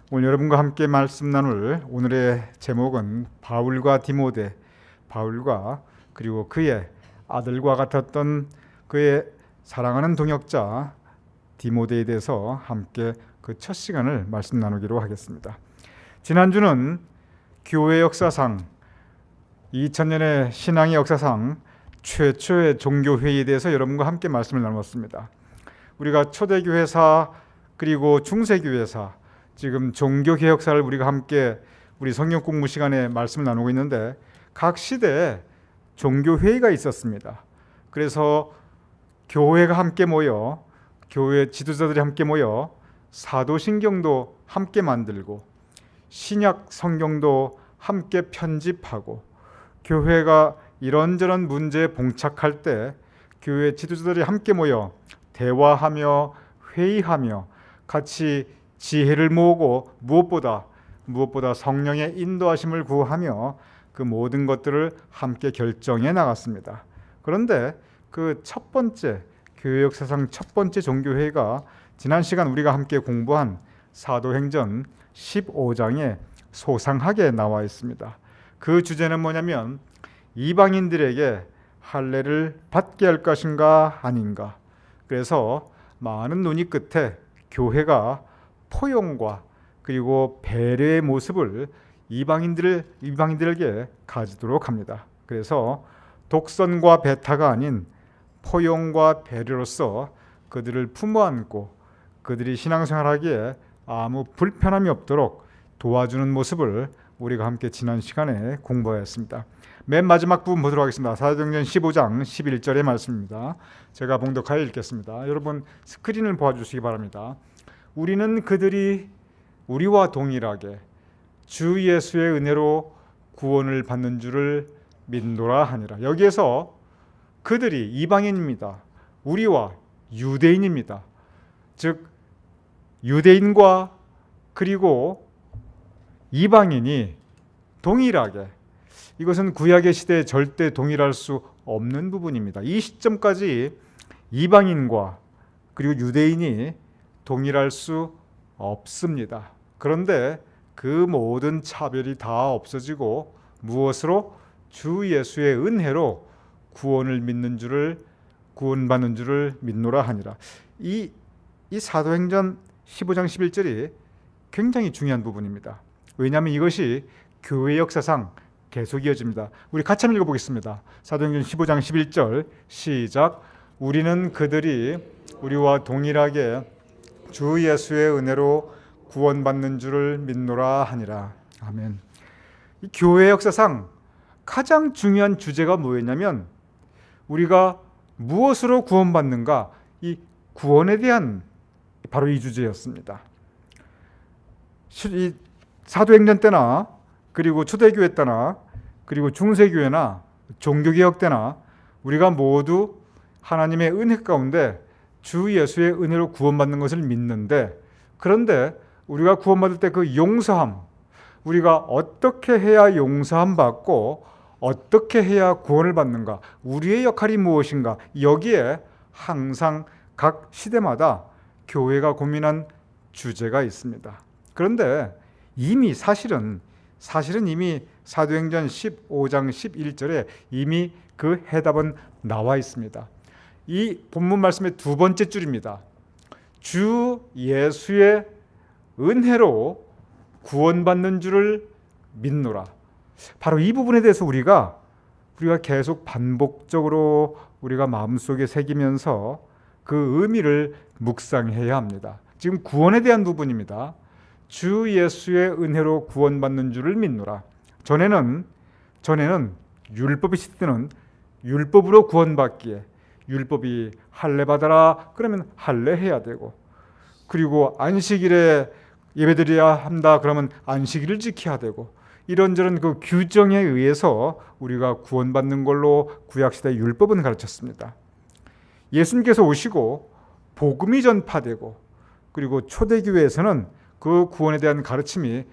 오늘 여러분과 함께 말씀 나눌 오늘의 제목은 바울과 디모데, 바울과 그리고 그의 아들과 같았던 그의 사랑하는 동역자 디모데에 대해서 함께 그 첫 시간을 말씀 나누기로 하겠습니다. 지난주는 교회 역사상 2000년의 신앙의 역사상 최초의 종교회의에 대해서 여러분과 함께 말씀을 나눴습니다. 우리가 초대교회사 그리고 중세교회사, 지금 종교개혁사를 우리가 함께 우리 성경 공부 시간에 말씀을 나누고 있는데 각 시대에 종교회의가 있었습니다. 그래서 교회가 함께 모여, 교회 지도자들이 함께 모여 사도신경도 함께 만들고 신약 성경도 함께 편집하고, 교회가 이런저런 문제에 봉착할 때 교회 지도자들이 함께 모여 대화하며 회의하며 같이 지혜를 모으고 무엇보다 성령의 인도하심을 구하며 그 모든 것들을 함께 결정해 나갔습니다. 그런데 그 첫 번째 교회 역사상 첫 번째 종교회의가 지난 시간 우리가 함께 공부한 사도행전 15장에 소상하게 나와 있습니다. 그 주제는 뭐냐면 이방인들에게 할례를 받게 할 것인가 아닌가. 그래서 많은 논의 끝에 교회가 포용과 그리고 배려의 모습을 이방인들에게 가지도록 합니다. 그래서 독선과 배타가 아닌 포용과 배려로서 그들을 품어 안고 그들이 신앙생활하기에 아무 불편함이 없도록 도와주는 모습을 우리가 함께 지난 시간에 공부했습니다. 맨 마지막 부분 보도록 하겠습니다. 사도행전 15장 11절의 말씀입니다. 제가 봉독하여 읽겠습니다. 여러분 스크린을 보아주시기 바랍니다. 우리는 그들이 우리와 동일하게 주 예수의 은혜로 구원을 받는 줄을 믿노라 하니라. 여기에서 그들이 이방인입니다. 우리와 유대인입니다. 즉 유대인과 그리고 이방인이 동일하게, 이것은 구약의 시대에 절대 동일할 수 없는 부분입니다. 이 시점까지 이방인과 그리고 유대인이 동일할 수 없습니다. 그런데 그 모든 차별이 다 없어지고 무엇으로? 주 예수의 은혜로 구원받는 줄을 믿노라 하니라. 이 사도행전 15장 11절이 굉장히 중요한 부분입니다. 왜냐하면 이것이 교회 역사상 계속 이어집니다. 우리 같이 한번 읽어보겠습니다. 사도행전 15장 11절 시작. 우리는 그들이 우리와 동일하게 주 예수의 은혜로 구원받는 줄을 믿노라 하니라. 아멘. 이 교회 역사상 가장 중요한 주제가 뭐였냐면 우리가 무엇으로 구원받는가, 이 구원에 대한 바로 이 주제였습니다. 이 사도행전 때나 그리고 초대교회 때나 그리고 중세교회나 종교개혁 때나 우리가 모두 하나님의 은혜 가운데 주 예수의 은혜로 구원받는 것을 믿는데, 그런데 우리가 구원받을 때 그 용서함, 우리가 어떻게 해야 용서함 받고 어떻게 해야 구원을 받는가, 우리의 역할이 무엇인가, 여기에 항상 각 시대마다 교회가 고민한 주제가 있습니다. 그런데 이미 사실은 이미 사도행전 15장 11절에 이미 그 해답은 나와 있습니다. 이 본문 말씀의 두 번째 줄입니다. 주 예수의 은혜로 구원받는 줄을 믿노라. 바로 이 부분에 대해서 우리가 계속 반복적으로 우리가 마음속에 새기면서 그 의미를 묵상해야 합니다. 지금 구원에 대한 부분입니다. 주 예수의 은혜로 구원받는 줄을 믿노라. 전에는 율법이 있을 때는 율법으로 구원받기에 율법이 할례 받아라 그러면 할례해야 되고, 그리고 안식일에 예배드려야 한다 그러면 안식일을 지켜야 되고, 이런저런 그 규정에 의해서 우리가 구원받는 걸로 구약시대 율법은 가르쳤습니다. 예수님께서 오시고 복음이 전파되고 그리고 초대교회에서는 그 구원에 대한 가르침이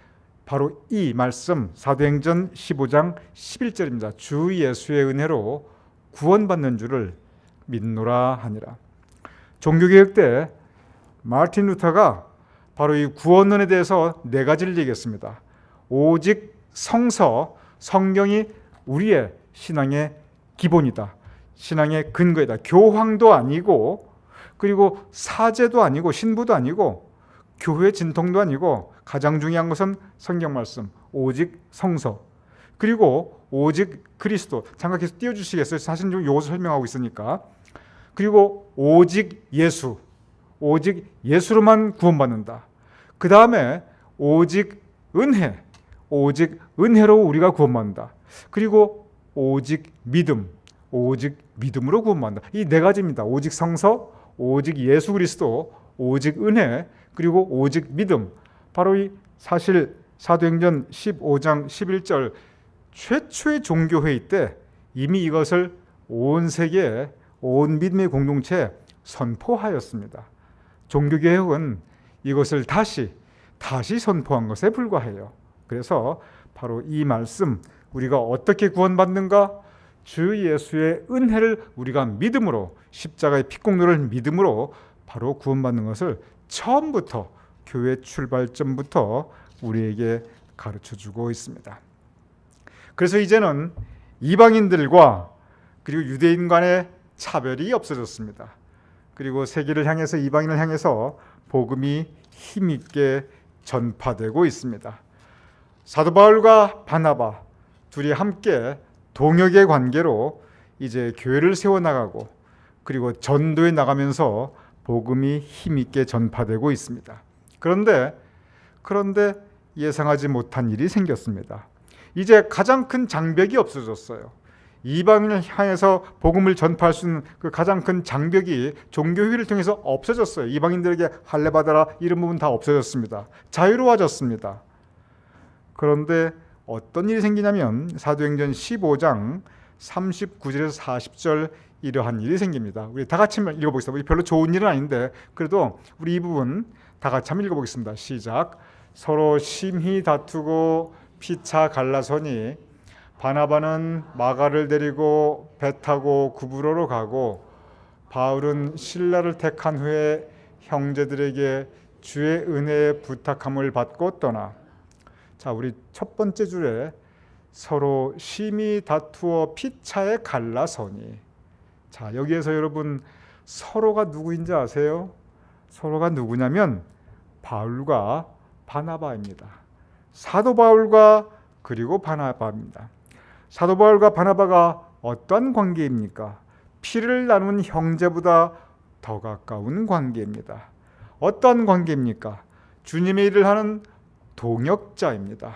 바로 이 말씀 사도행전 15장 11절입니다. 주 예수의 은혜로 구원받는 줄을 믿노라 하니라. 종교개혁 때 마르틴 루터가 바로 이 구원론에 대해서 네 가지를 얘기했습니다. 오직 성서, 성경이 우리의 신앙의 기본이다. 신앙의 근거이다. 교황도 아니고, 그리고 사제도 아니고, 신부도 아니고, 교회 진통도 아니고, 가장 중요한 것은 성경 말씀, 오직 성서, 그리고 오직 그리스도. 잠깐 계속 띄워주시겠어요? 사실 좀 이것을 설명하고 있으니까. 그리고 오직 예수, 오직 예수로만 구원받는다. 그 다음에 오직 은혜, 오직 은혜로 우리가 구원받는다. 그리고 오직 믿음, 오직 믿음으로 구원받는다. 이 네 가지입니다. 오직 성서, 오직 예수 그리스도, 오직 은혜, 그리고 오직 믿음. 바로 이 사실 사도행전 15장 11절 최초의 종교회의 때 이미 이것을 온 세계에, 온 믿음의 공동체에 선포하였습니다. 종교개혁은 이것을 다시 선포한 것에 불과해요. 그래서 바로 이 말씀, 우리가 어떻게 구원받는가? 주 예수의 은혜를 우리가 믿음으로, 십자가의 피공로를 믿음으로 바로 구원받는 것을 처음부터, 교회 출발점부터 우리에게 가르쳐주고 있습니다. 그래서 이제는 이방인들과 그리고 유대인 간의 차별이 없어졌습니다. 그리고 세계를 향해서, 이방인을 향해서 복음이 힘있게 전파되고 있습니다. 사도 바울과 바나바 둘이 함께 동역의 관계로 이제 교회를 세워나가고, 그리고 전도에 나가면서 복음이 힘있게 전파되고 있습니다. 그런데 예상하지 못한 일이 생겼습니다. 이제 가장 큰 장벽이 없어졌어요. 이방인을 향해서 복음을 전파할 수 있는 그 가장 큰 장벽이 종교회의를 통해서 없어졌어요. 이방인들에게 할례 받아라 이런 부분 다 없어졌습니다. 자유로워졌습니다. 그런데 어떤 일이 생기냐면 사도행전 15장 39절에서 40절 이러한 일이 생깁니다. 우리 다 같이 읽어보겠습니다. 별로 좋은 일은 아닌데 그래도 우리 이 부분 다 같이 한번 읽어보겠습니다. 시작. 서로 심히 다투고 피차 갈라서니 바나바는 마가를 데리고 배 타고 구브로로 가고, 바울은 실라를 택한 후에 형제들에게 주의 은혜에 부탁함을 받고 떠나. 자, 우리 첫 번째 줄에 서로 심히 다투어 피차에 갈라서니. 자, 여기에서 여러분 서로가 누구인지 아세요? 서로가 누구냐면 바울과 바나바입니다. 사도 바울과 그리고 바나바입니다. 사도 바울과 바나바가 어떤 관계입니까? 피를 나눈 형제보다 더 가까운 관계입니다. 어떤 관계입니까? 주님의 일을 하는 동역자입니다.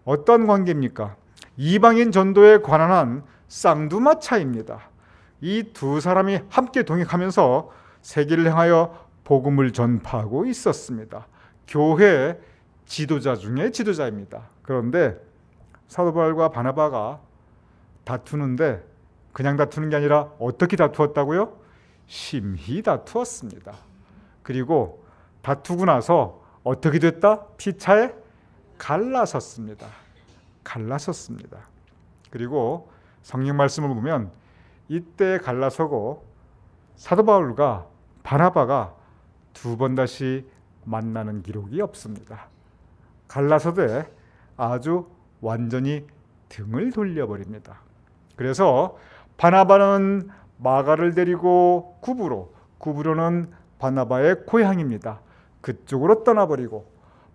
어떤 관계입니까? 이방인 전도에 관한 쌍두마차입니다. 이 두 사람이 함께 동역하면서 세계를 향하여 복음을 전파하고 있었습니다. 교회 지도자 중에 지도자입니다. 그런데 사도 바울과 바나바가 다투는데 그냥 다투는 게 아니라 어떻게 다투었다고요? 심히 다투었습니다. 그리고 다투고 나서 어떻게 됐다? 피차에 갈라섰습니다. 그리고 성경 말씀을 보면 이때 갈라서고 사도 바울과 바나바가 두 번 다시 만나는 기록이 없습니다. 갈라서되 아주 완전히 등을 돌려버립니다. 그래서 바나바는 마가를 데리고 구브로는 바나바의 고향입니다. 그쪽으로 떠나버리고,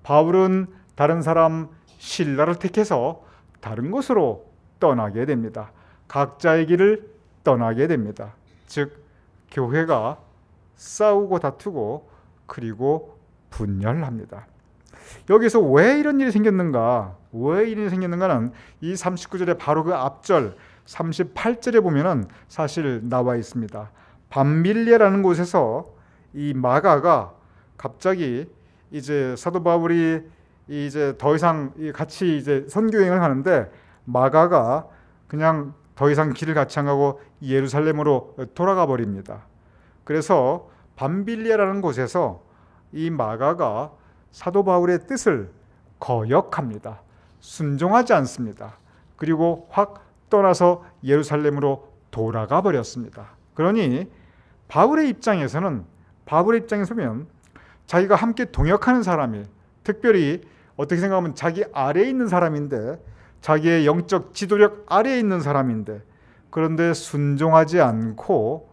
바울은 다른 사람 실라를 택해서 다른 곳으로 떠나게 됩니다. 각자의 길을 떠나게 됩니다. 즉 교회가 싸우고 다투고 그리고 분열합니다. 여기서 왜 이런 일이 생겼는가? 왜 이런 일이 생겼는가는 이 39절의 바로 그 앞절 38절에 보면은 사실 나와 있습니다. 밤밀리에라는 곳에서 이 마가가 갑자기 이제 사도 바울이 이제 더 이상 같이 이제 선교 여행을 하는데 마가가 그냥 더 이상 길을 같이 안 가고 예루살렘으로 돌아가 버립니다. 그래서 밤빌리에라는 곳에서 이 마가가 사도 바울의 뜻을 거역합니다. 순종하지 않습니다. 그리고 확 떠나서 예루살렘으로 돌아가 버렸습니다. 그러니 바울의 입장에서는 보면 자기가 함께 동역하는 사람이, 특별히 어떻게 생각하면 자기 아래에 있는 사람인데, 자기의 영적 지도력 아래에 있는 사람인데, 그런데 순종하지 않고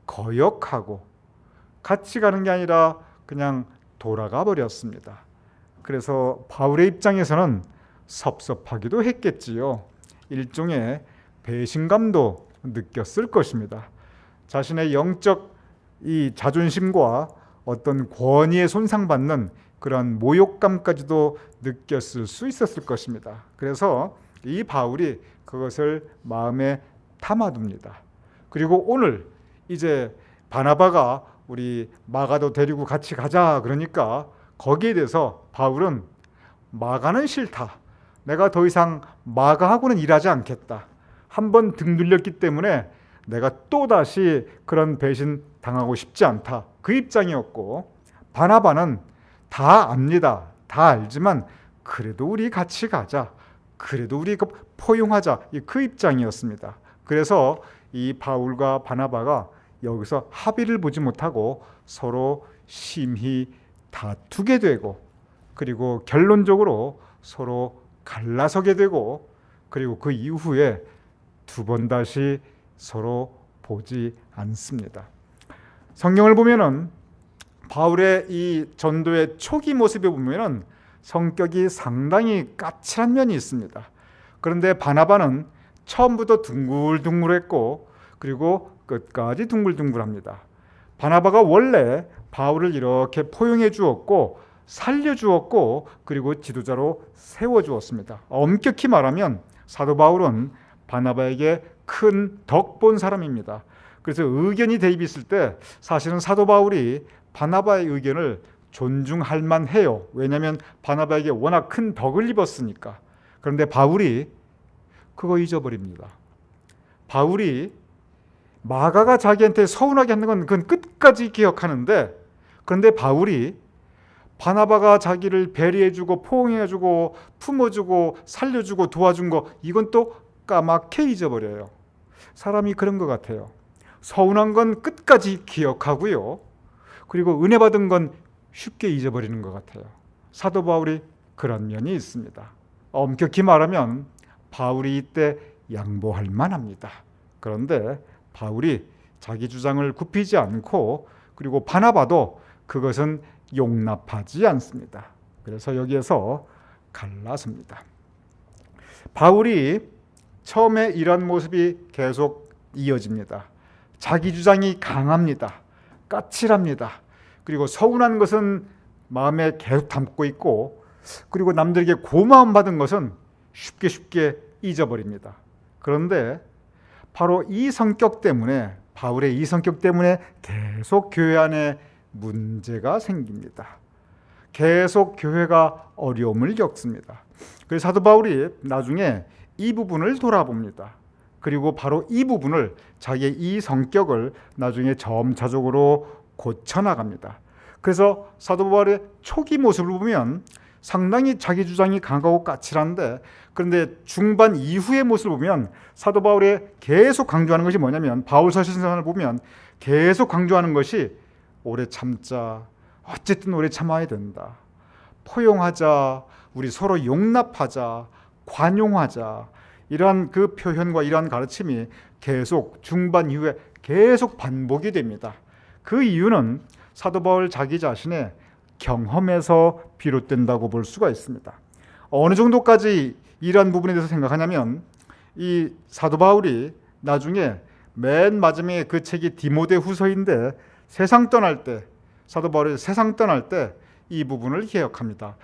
거역하고 같이 가는 게 아니라 그냥 돌아가 버렸습니다. 그래서 바울의 입장에서는 섭섭하기도 했겠지요. 일종의 배신감도 느꼈을 것입니다. 자신의 영적 이 자존심과 어떤 권위에 손상받는 그런 모욕감까지도 느꼈을 수 있었을 것입니다. 그래서 이 바울이 그것을 마음에 담아둡니다. 그리고 오늘 이제 바나바가 우리 마가도 데리고 같이 가자 그러니까 거기에 대해서 바울은 마가는 싫다. 내가 더 이상 마가하고는 일하지 않겠다. 한번 등 눌렸기 때문에 내가 또다시 그런 배신 당하고 싶지 않다. 그 입장이었고, 바나바는 다 압니다. 다 알지만 그래도 우리 같이 가자. 그래도 우리 포용하자. 그 입장이었습니다. 그래서 이 바울과 바나바가 여기서 합의를 보지 못하고 서로 심히 다투게 되고, 그리고 결론적으로 서로 갈라서게 되고, 그리고 그 이후에 두 번 다시 서로 보지 않습니다. 성경을 보면은 바울의 이 전도의 초기 모습에 보면은 성격이 상당히 까칠한 면이 있습니다. 그런데 바나바는 처음부터 둥글둥글했고 그리고 끝까지 둥글둥글합니다. 바나바가 원래 바울을 이렇게 포용해 주었고 살려 주었고 그리고 지도자로 세워 주었습니다. 엄격히 말하면 사도 바울은 바나바에게 큰 덕 본 사람입니다. 그래서 의견이 대입했을 때 사실은 사도 바울이 바나바의 의견을 존중할 만해요. 왜냐하면 바나바에게 워낙 큰 덕을 입었으니까. 그런데 바울이 그거 잊어버립니다. 바울이 마가가 자기한테 서운하게 하는 건 그건 끝까지 기억하는데, 그런데 바울이 바나바가 자기를 배려해주고 포용해주고 품어주고 살려주고 도와준 거 이건 또 까맣게 잊어버려요. 사람이 그런 것 같아요. 서운한 건 끝까지 기억하고요. 그리고 은혜 받은 건 쉽게 잊어버리는 것 같아요. 사도 바울이 그런 면이 있습니다. 엄격히 말하면 바울이 이때 양보할 만합니다. 그런데 바울이 자기 주장을 굽히지 않고 그리고 바나바도 그것은 용납하지 않습니다. 그래서 여기에서 갈라섭니다. 바울이 처음에 이런 모습이 계속 이어집니다. 자기 주장이 강합니다. 까칠합니다. 그리고 서운한 것은 마음에 계속 담고 있고, 그리고 남들에게 고마움 받은 것은 쉽게 잊어버립니다. 그런데 바로 이 성격 때문에, 바울의 이 성격 때문에 계속 교회 안에 문제가 생깁니다. 계속 교회가 어려움을 겪습니다. 그래서 사도 바울이 나중에 이 부분을 돌아봅니다. 그리고 바로 이 부분을, 자기의 이 성격을 나중에 점차적으로 고쳐나갑니다. 그래서 사도 바울의 초기 모습을 보면 상당히 자기 주장이 강하고 까칠한데, 그런데 중반 이후의 모습을 보면 사도 바울이 계속 강조하는 것이 뭐냐면, 바울 서신서를 보면 계속 강조하는 것이 오래 참자, 어쨌든 오래 참아야 된다, 포용하자, 우리 서로 용납하자, 관용하자, 이러한 그 표현과 이러한 가르침이 계속 중반 이후에 계속 반복이 됩니다. 그 이유는 사도 바울 자기 자신의 경험에서 비롯된다고 볼 수가 있습니다. 어느 정도까지 이러한 부분에 대해서 생각하냐면, 이 사도 바울이 나중에 맨 마지막에 그 책이 디모데 후서인데, 세상 떠날 때, 사도 바울이 세상 떠날 때 이 부분을 기억합니다.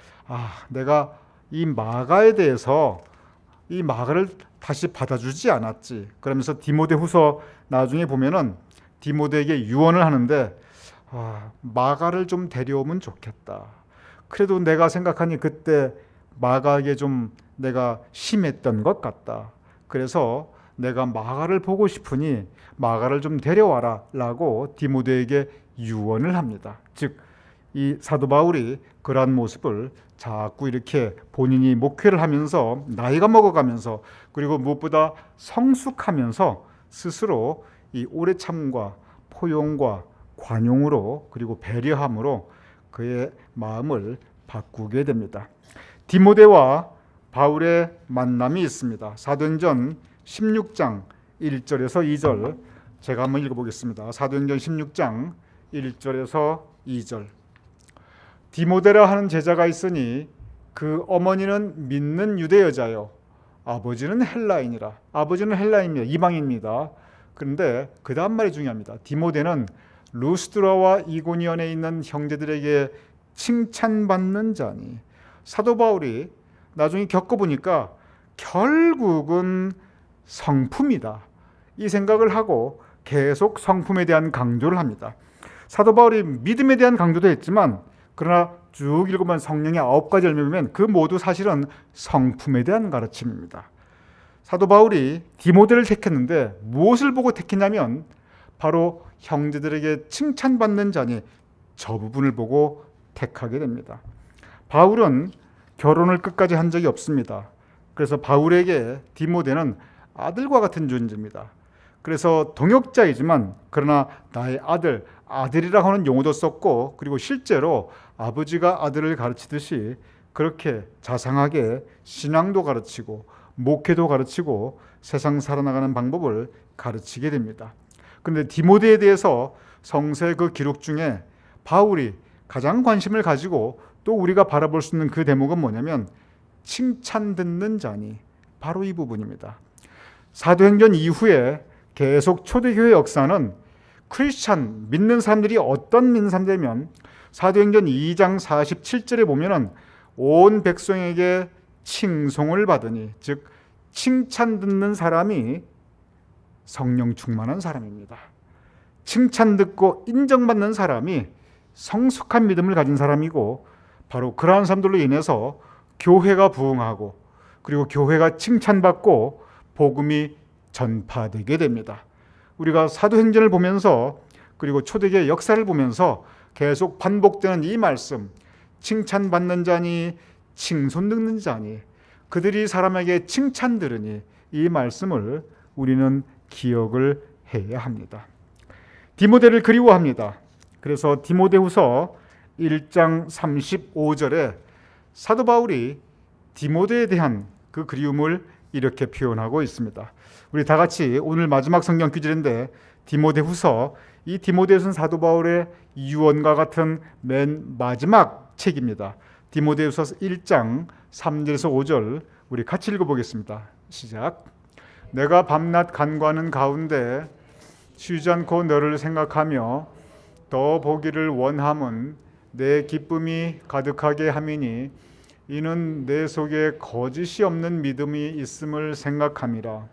내가 이 마가에 대해서 이 마가를 다시 받아주지 않았지. 그러면서 디모데 후서 나중에 보면은 디모데에게 유언을 하는데, 마가를 좀 데려오면 좋겠다. 그래도 내가 생각하니 그때 마가에게 좀 내가 심했던 것 같다. 그래서 내가 마가를 보고 싶으니 마가를 좀 데려와라 라고 디모데에게 유언을 합니다. 즉, 이 사도 바울이 그러한 모습을 자꾸 이렇게 본인이 목회를 하면서 나이가 먹어가면서, 그리고 무엇보다 성숙하면서 스스로 이 오래 참과 포용과 관용으로, 그리고 배려함으로 그의 마음을 바꾸게 됩니다. 디모데와 바울의 만남이 있습니다. 사도행전 16장 1절에서 2절 제가 한번 읽어보겠습니다. 사도행전 16장 1절에서 2절. 디모데라 하는 제자가 있으니 그 어머니는 믿는 유대 여자요 아버지는 헬라인이라. 아버지는 헬라인입니다. 이방인입니다. 그런데 그 다음 말이 중요합니다. 디모데는 루스드라와 이고니온에 있는 형제들에게 칭찬받는 자니. 사도 바울이 나중에 겪어보니까 결국은 성품이다, 이 생각을 하고 계속 성품에 대한 강조를 합니다. 사도 바울이 믿음에 대한 강조도 했지만 그러나 쭉 읽으면 성령의 9가지 열매를 보면 그 모두 사실은 성품에 대한 가르침입니다. 사도 바울이 디모데를 택했는데 무엇을 보고 택했냐면 바로 형제들에게 칭찬받는 자니 저 부분을 보고 택하게 됩니다. 바울은 결혼을 끝까지 한 적이 없습니다. 그래서 바울에게 디모데는 아들과 같은 존재입니다. 그래서 동역자이지만 그러나 나의 아들이라고 하는 용어도 썼고, 그리고 실제로 아버지가 아들을 가르치듯이 그렇게 자상하게 신앙도 가르치고 목회도 가르치고 세상 살아나가는 방법을 가르치게 됩니다. 그런데 디모데에 대해서 성서의 그 기록 중에 바울이 가장 관심을 가지고 또 우리가 바라볼 수 있는 그 대목은 뭐냐면 칭찬 듣는 자니, 바로 이 부분입니다. 사도행전 이후에 계속 초대교회 역사는 크리스찬, 믿는 사람들이 어떤 믿는 사람들이면 사도행전 2장 47절에 보면은 온 백성에게 칭송을 받으니, 즉 칭찬 듣는 사람이 성령 충만한 사람입니다. 칭찬 듣고 인정받는 사람이 성숙한 믿음을 가진 사람이고, 바로 그러한 사람들로 인해서 교회가 부흥하고 그리고 교회가 칭찬받고 복음이 전파되게 됩니다. 우리가 사도행전을 보면서 그리고 초대교회 역사를 보면서 계속 반복되는 이 말씀, 칭찬받는 자니 칭손 듣는 자니 그들이 사람에게 칭찬 들으니, 이 말씀을 우리는 기억을 해야 합니다. 디모데를 그리워합니다. 그래서 디모데후서 1장 35절에 사도 바울이 디모데에 대한 그 그리움을 이렇게 표현하고 있습니다. 우리 다 같이 오늘 마지막 성경 구절인데 디모데후서, 이 디모데후서는 사도 바울의 유언과 같은 맨 마지막 책입니다. 디모데후서 1장 3절에서 5절 우리 같이 읽어보겠습니다. 시작. 내가 밤낮 간구하는 가운데 쉬지 않고 너를 생각하며 더 보기를 원함은 내 기쁨이 가득하게 함이니 이는 내 속에 거짓이 없는 믿음이 있음을 생각함이라.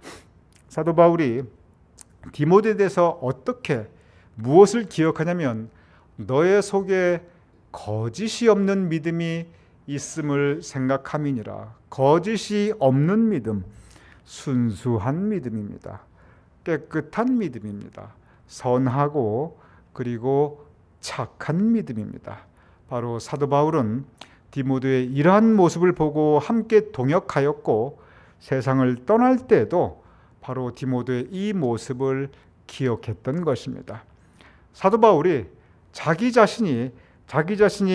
사도 바울이 디모데에 대해서 어떻게 무엇을 기억하냐면 너의 속에 거짓이 없는 믿음이 있음을 생각함이니라. 거짓이 없는 믿음, 순수한 믿음입니다. 깨끗한 믿음입니다. 선하고 그리고 착한 믿음입니다. 바로 사도 바울은 디모데의 이러한 모습을 보고 함께 동역하였고 세상을 떠날 때에도 바로 디모데의 이 모습을 기억했던 것입니다. 사도 바울이 자기 자신이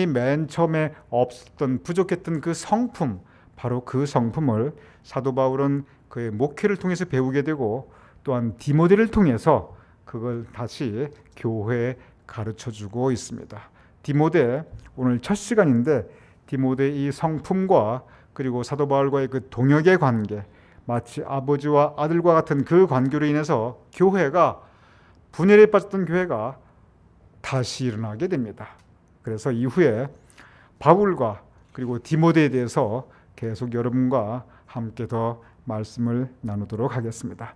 맨 처음에 없었던 부족했던 그 성품, 바로 그 성품을 사도 바울은 그의 목회를 통해서 배우게 되고 또한 디모데를 통해서 그걸 다시 교회에 가르쳐주고 있습니다. 디모데, 오늘 첫 시간인데 디모데의 이 성품과 그리고 사도 바울과의 그 동역의 관계, 마치 아버지와 아들과 같은 그 관계로 인해서 교회가, 분열에 빠졌던 교회가 다시 일어나게 됩니다. 그래서 이후에 바울과 그리고 디모데에 대해서 계속 여러분과 함께 더 말씀을 나누도록 하겠습니다.